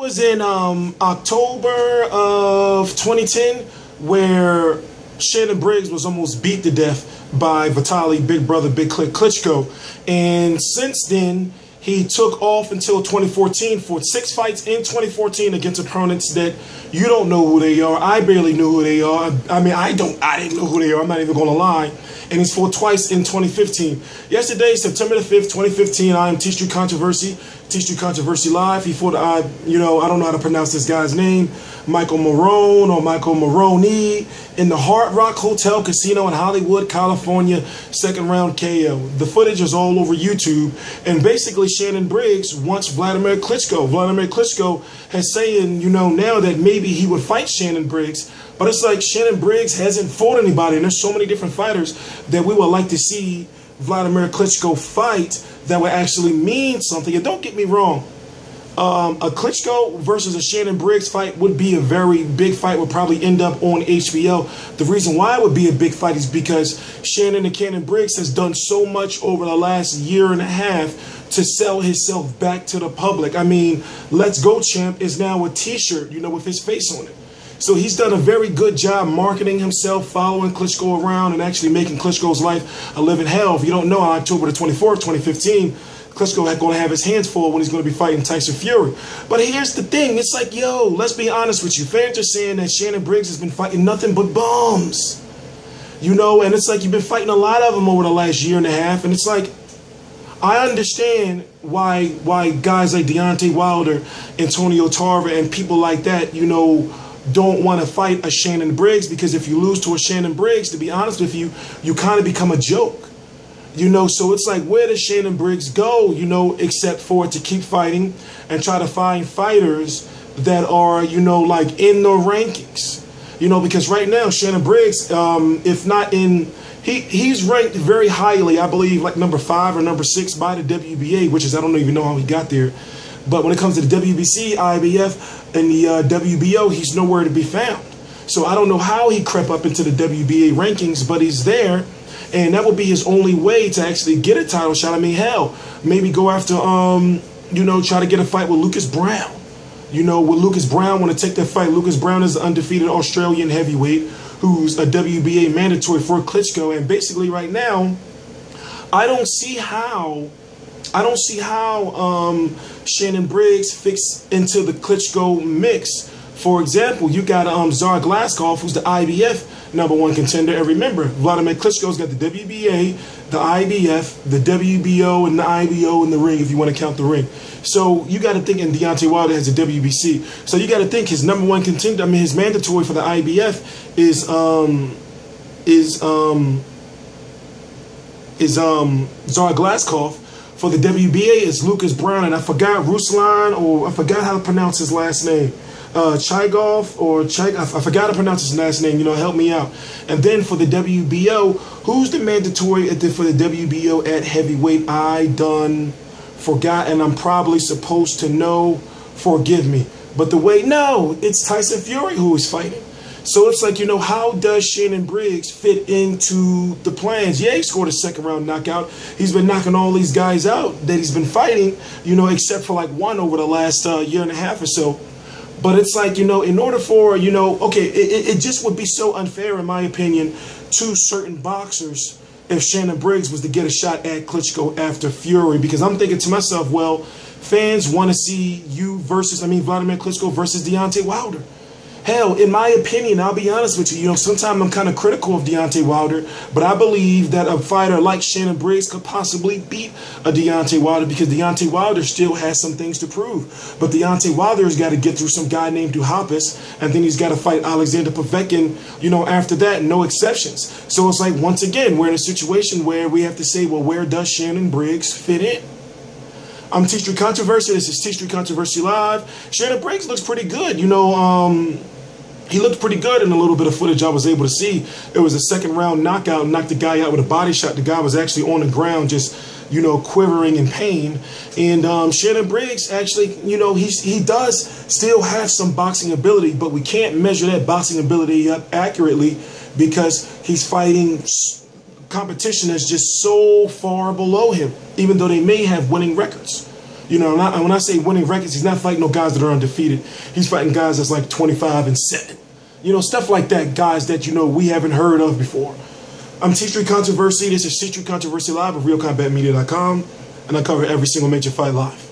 Was in October of 2010 where Shannon Briggs was almost beat to death by Vitaly Big Brother Big Click Klitschko, and since then he took off until 2014 for 6 fights in 2014 against opponents that you don't know who they are. I barely knew who they are. I mean, I didn't know who they are. I'm not even going to lie. And he's fought twice in 2015. Yesterday, September the 5th, 2015, I am T Street Controversy Live. He fought, I don't know how to pronounce this guy's name, Michael Marone or Michael Maroney, in the Hard Rock Hotel Casino in Hollywood, California, second round KO. The footage is all over YouTube. And basically, Shannon Briggs wants Vladimir Klitschko. Vladimir Klitschko has saying, now that maybe he would fight Shannon Briggs. But it's like Shannon Briggs hasn't fought anybody, and there's so many different fighters that we would like to see Vladimir Klitschko fight that would actually mean something. And don't get me wrong, a Klitschko versus a Shannon Briggs fight would be a very big fight, would probably end up on HBO. The reason why it would be a big fight is because Shannon and Cannon Briggs has done so much over the last year and a half to sell himself back to the public. I mean, Let's Go Champ is now a t-shirt, with his face on it. So he's done a very good job marketing himself, following Klitschko around, and actually making Klitschko's life a living hell. If you don't know, on October the 24th, 2015, Klitschko is going to have his hands full when he's going to be fighting Tyson Fury. But here's the thing. It's like, let's be honest with you. Fans are saying that Shannon Briggs has been fighting nothing but bums. And it's like you've been fighting a lot of them over the last year and a half. And it's like, I understand why guys like Deontay Wilder, Antonio Tarver, and people like that, don't want to fight a Shannon Briggs, because if you lose to a Shannon Briggs, to be honest with you, you kind of become a joke. So it's like, where does Shannon Briggs go, except for to keep fighting and try to find fighters that are, like in the rankings. Because right now, Shannon Briggs, if not in, he's ranked very highly, I believe, like number 5 or number 6 by the WBA, which is, I don't even know how he got there. But when it comes to the WBC, IBF, and the WBO, he's nowhere to be found. So I don't know how he crept up into the WBA rankings, but he's there. And that would be his only way to actually get a title shot. I mean, hell, maybe go after, try to get a fight with Lucas Brown. With Lucas Brown, want to take that fight. Lucas Brown is an undefeated Australian heavyweight who's a WBA mandatory for Klitschko. And basically right now, I don't see how Shannon Briggs fits into the Klitschko mix. For example, you got Zar Glaskov, who's the IBF #1 contender. And remember, Vladimir Klitschko's got the WBA, the IBF, the WBO, and the IBO in the ring, if you want to count the ring. So you got to think, and Deontay Wilder has the WBC. So you got to think his #1 contender, his mandatory for the IBF is Zar Glaskov. For the WBA, it's Lucas Brown, and I forgot Ruslan, or I forgot how to pronounce his last name. Chigov or Chig, I forgot to pronounce his last name, help me out. And then for the WBO, who's the mandatory for the WBO at heavyweight? I done forgot, and I'm probably supposed to know, forgive me. But no, it's Tyson Fury who is fighting. So it's like, how does Shannon Briggs fit into the plans? Yeah, he scored a second round knockout. He's been knocking all these guys out that he's been fighting, except for like one over the last year and a half or so. But it's like, in order for, okay, it just would be so unfair, in my opinion, to certain boxers if Shannon Briggs was to get a shot at Klitschko after Fury. Because I'm thinking to myself, well, fans want to see Vladimir Klitschko versus Deontay Wilder. Hell, in my opinion, I'll be honest with you, sometimes I'm kind of critical of Deontay Wilder, but I believe that a fighter like Shannon Briggs could possibly beat a Deontay Wilder, because Deontay Wilder still has some things to prove. But Deontay Wilder has got to get through some guy named Duhaupas, and then he's got to fight Alexander Povetkin, after that, no exceptions. So it's like, once again, we're in a situation where we have to say, well, where does Shannon Briggs fit in? I'm T Street Controversy. This is T Street Controversy Live. Shannon Briggs looks pretty good. He looked pretty good in a little bit of footage I was able to see. It was a second round knockout, knocked the guy out with a body shot. The guy was actually on the ground just, quivering in pain. And Shannon Briggs actually, he does still have some boxing ability, but we can't measure that boxing ability up accurately because he's fighting competition that's just so far below him, even though they may have winning records. You know, and when I say winning records, he's not fighting no guys that are undefeated. He's fighting guys that's like 25-7. You know, stuff like that, guys that, you know, we haven't heard of before. I'm T Street Controversy. This is T Street Controversy Live of RealCombatMedia.com, and I cover every single major fight live.